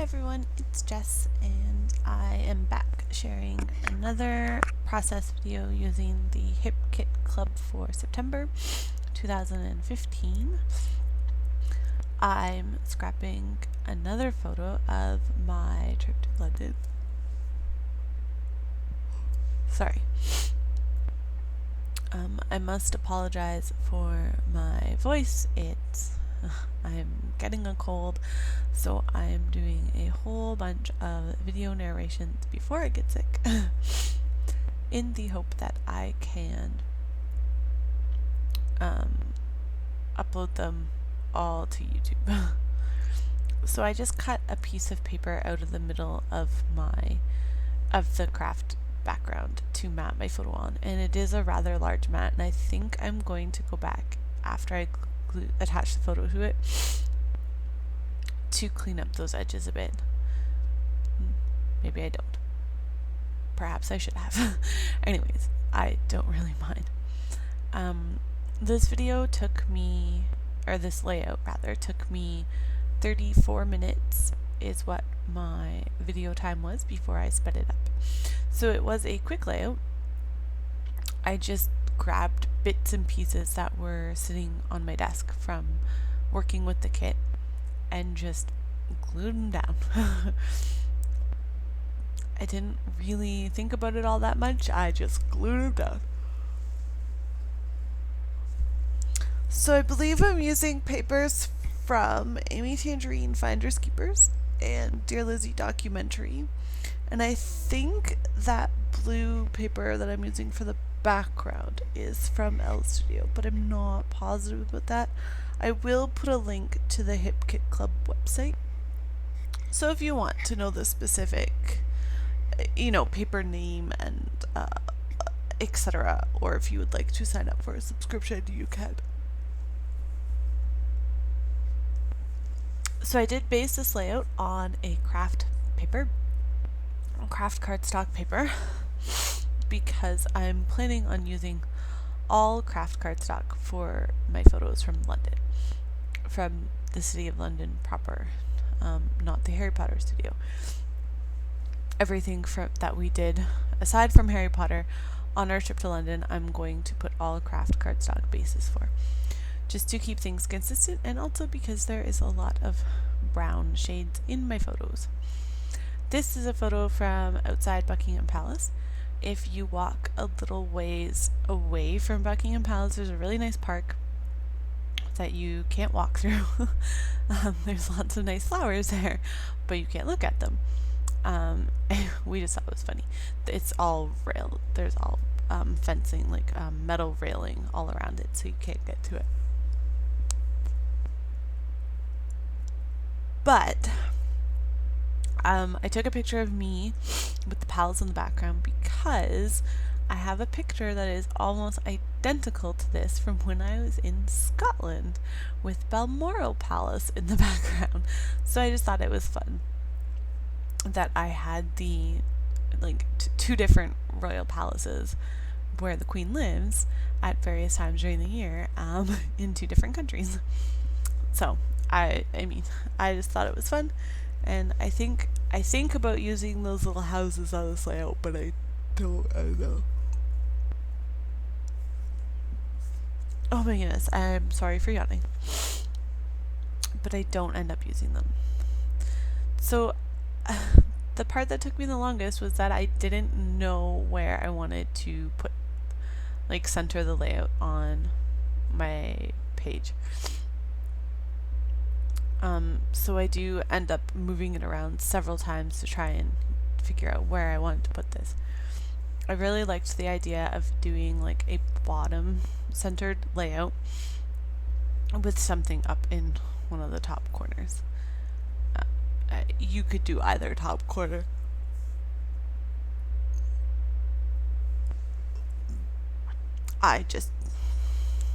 everyone, it's Jess and I am back sharing another process video using the Hip Kit Club for September 2015. I'm scrapping another photo of my trip to London. Sorry. I must apologize for my voice. I'm getting a cold, so I'm doing a whole bunch of video narrations before I get sick in the hope that I can upload them all to YouTube. So I just cut a piece of paper out of the middle of the craft background to mat my photo on, and it is a rather large mat, and I think I'm going to go back after I attach the photo to it to clean up those edges a bit. Maybe I don't. Perhaps I should have. Anyways, I don't really mind. This layout rather took me 34 minutes is what my video time was before I sped it up. So it was a quick layout. I just grabbed bits and pieces that were sitting on my desk from working with the kit and just glued them down. I didn't really think about it all that much. I just glued them down. So I believe I'm using papers from Amy Tangerine Finders Keepers and Dear Lizzie Documentary. And I think that blue paper that I'm using for the background is from L Studio, but I'm not positive about that. I will put a link to the Hip Kit Club website. So if you want to know the specific, paper name and etc., or if you would like to sign up for a subscription, you can. So I did base this layout on a craft cardstock paper, because I'm planning on using all craft cardstock for my photos from London, from the city of London proper, not the Harry Potter studio. Everything that we did, aside from Harry Potter, on our trip to London, I'm going to put all craft cardstock bases for, just to keep things consistent, and also because there is a lot of brown shades in my photos. This is a photo from outside Buckingham Palace. If you walk a little ways away from Buckingham Palace, there's a really nice park that you can't walk through. There's lots of nice flowers there, but you can't look at them. We just thought it was funny. It's all rail. There's all fencing, like metal railing all around it, so you can't get to it. But I took a picture of me with the palace in the background because I have a picture that is almost identical to this from when I was in Scotland with Balmoral Palace in the background. So I just thought it was fun that I had the two different royal palaces where the Queen lives at various times during the year in two different countries. So I just thought it was fun. And I think about using those little houses on this layout, but I don't know. Oh my goodness, I'm sorry for yawning. But I don't end up using them. So the part that took me the longest was that I didn't know where I wanted to put, center the layout on my page. So I do end up moving it around several times to try and figure out where I wanted to put this. I really liked the idea of doing a bottom centered layout with something up in one of the top corners. You could do either top corner. I just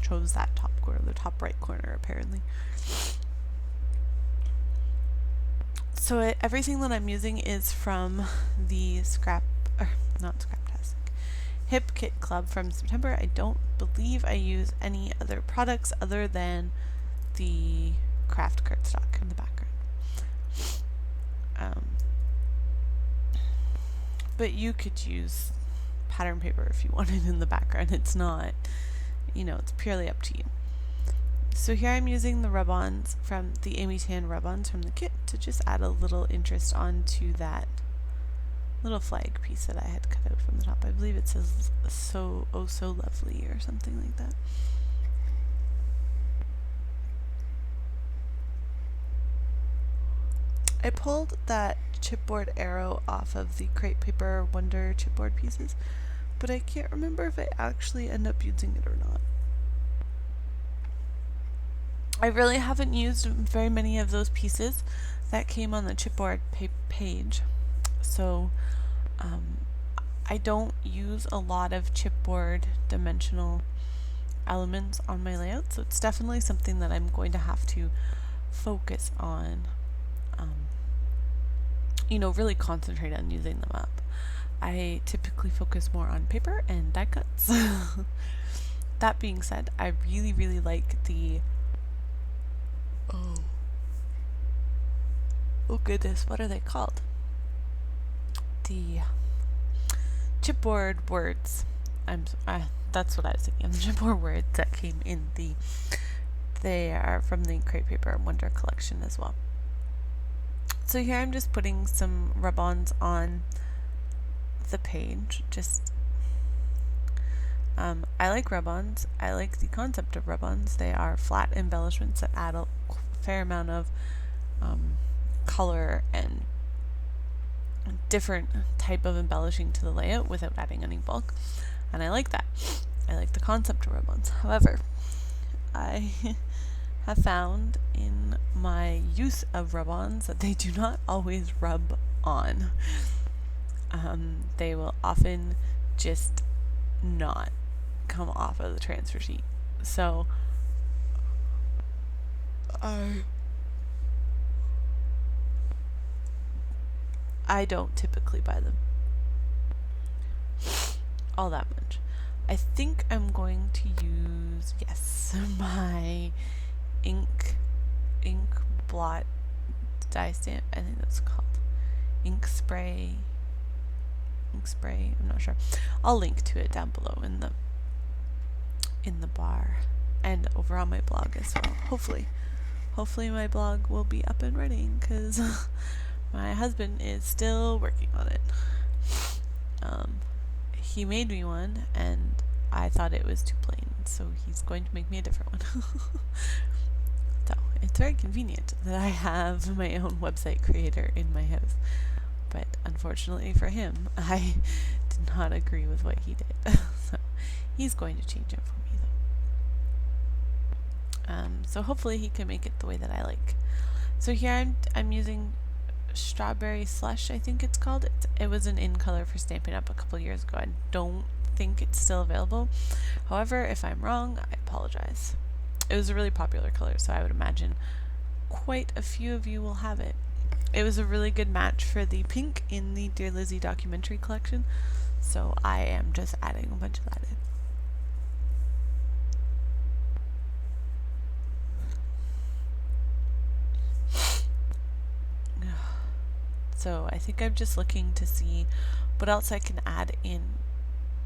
chose that top corner, the top right corner apparently. So everything that I'm using is from the Hip Kit Club from September. I don't believe I use any other products other than the craft cardstock in the background. Um, but you could use pattern paper if you wanted in the background. It's not, it's purely up to you. So here I'm using the rub-ons from the Amy Tan rub-ons from the kit to just add a little interest onto that little flag piece that I had cut out from the top. I believe it says so lovely or something like that. I pulled that chipboard arrow off of the Crepe Paper Wonder chipboard pieces, but I can't remember if I actually end up using it or not. I really haven't used very many of those pieces that came on the chipboard page, so I don't use a lot of chipboard dimensional elements on my layout, so it's definitely something that I'm going to have to focus on, really concentrate on using them up. I typically focus more on paper and die cuts. That being said, I really like the oh goodness, what are they called? The chipboard words. That's what I was thinking. The chipboard words that came in they are from the Crepe Paper Wonder collection as well. So here I'm just putting some rub-ons on the page. I like rub-ons. I like the concept of rub-ons. They are flat embellishments that add a fair amount of color and different type of embellishing to the layout without adding any bulk, and I like that. I like the concept of rub-ons. However, I have found in my use of rub-ons that they do not always rub on. They will often just not come off of the transfer sheet. So I don't typically buy them all that much. I think I'm going to use, my ink blot dye stamp. I think that's called ink spray. I'm not sure. I'll link to it down below in the bar and over on my blog as well. Hopefully my blog will be up and running, because my husband is still working on it. He made me one and I thought it was too plain, so he's going to make me a different one. So it's very convenient that I have my own website creator in my house, but unfortunately for him, I did not agree with what he did. So he's going to change it for me though. So hopefully he can make it the way that I like. So here I'm using Strawberry Slush, I think it's called. It was an in color for Stampin' Up! A couple years ago. I don't think it's still available. However, if I'm wrong, I apologize. It was a really popular color, so I would imagine quite a few of you will have it. It was a really good match for the pink in the Dear Lizzie documentary collection, so I am just adding a bunch of that in. So I think I'm just looking to see what else I can add in,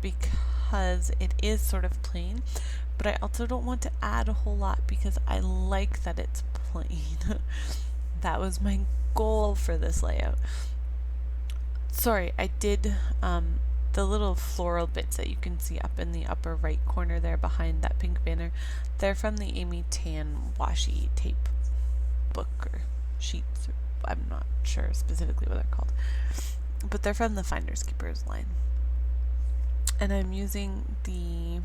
because it is sort of plain, but I also don't want to add a whole lot because I like that it's plain. That was my goal for this layout. Sorry, I did the little floral bits that you can see up in the upper right corner there behind that pink banner. They're from the Amy Tan washi tape book or sheets. I'm not sure specifically what they're called, but they're from the Finders Keepers line. And I'm using the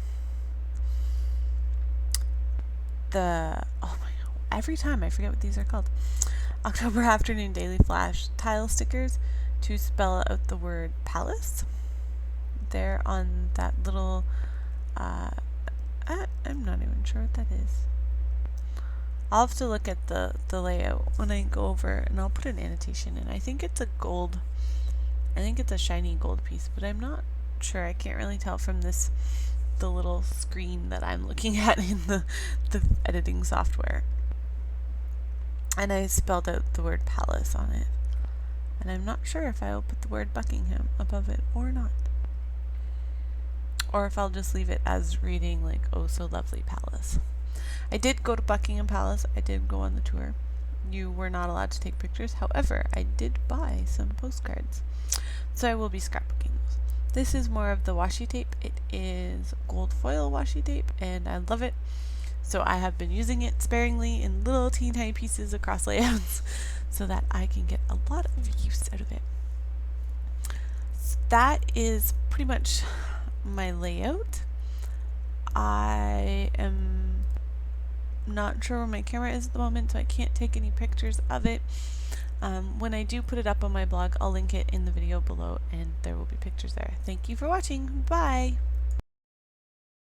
oh my god, every time I forget what these are called, October Afternoon Daily Flash tile stickers to spell out the word palace. They're on that little I'm not even sure what that is. I'll have to look at the layout when I go over, and I'll put an annotation in. I think it's a shiny gold piece, but I'm not sure. I can't really tell from the little screen that I'm looking at in the editing software. And I spelled out the word palace on it. and I'm not sure if I will put the word Buckingham above it or not. Or if I'll just leave it as reading like "Oh So Lovely Palace." I did go to Buckingham Palace. I did go on the tour. You were not allowed to take pictures. However, I did buy some postcards. So I will be scrapbooking those. This is more of the washi tape. It is gold foil washi tape and I love it. So I have been using it sparingly in little teeny tiny pieces across layouts so that I can get a lot of use out of it. So that is pretty much my layout. I am not sure where my camera is at the moment, so I can't take any pictures of it. When I do put it up on my blog, I'll link it in the video below and there will be pictures there. Thank you for watching. Bye!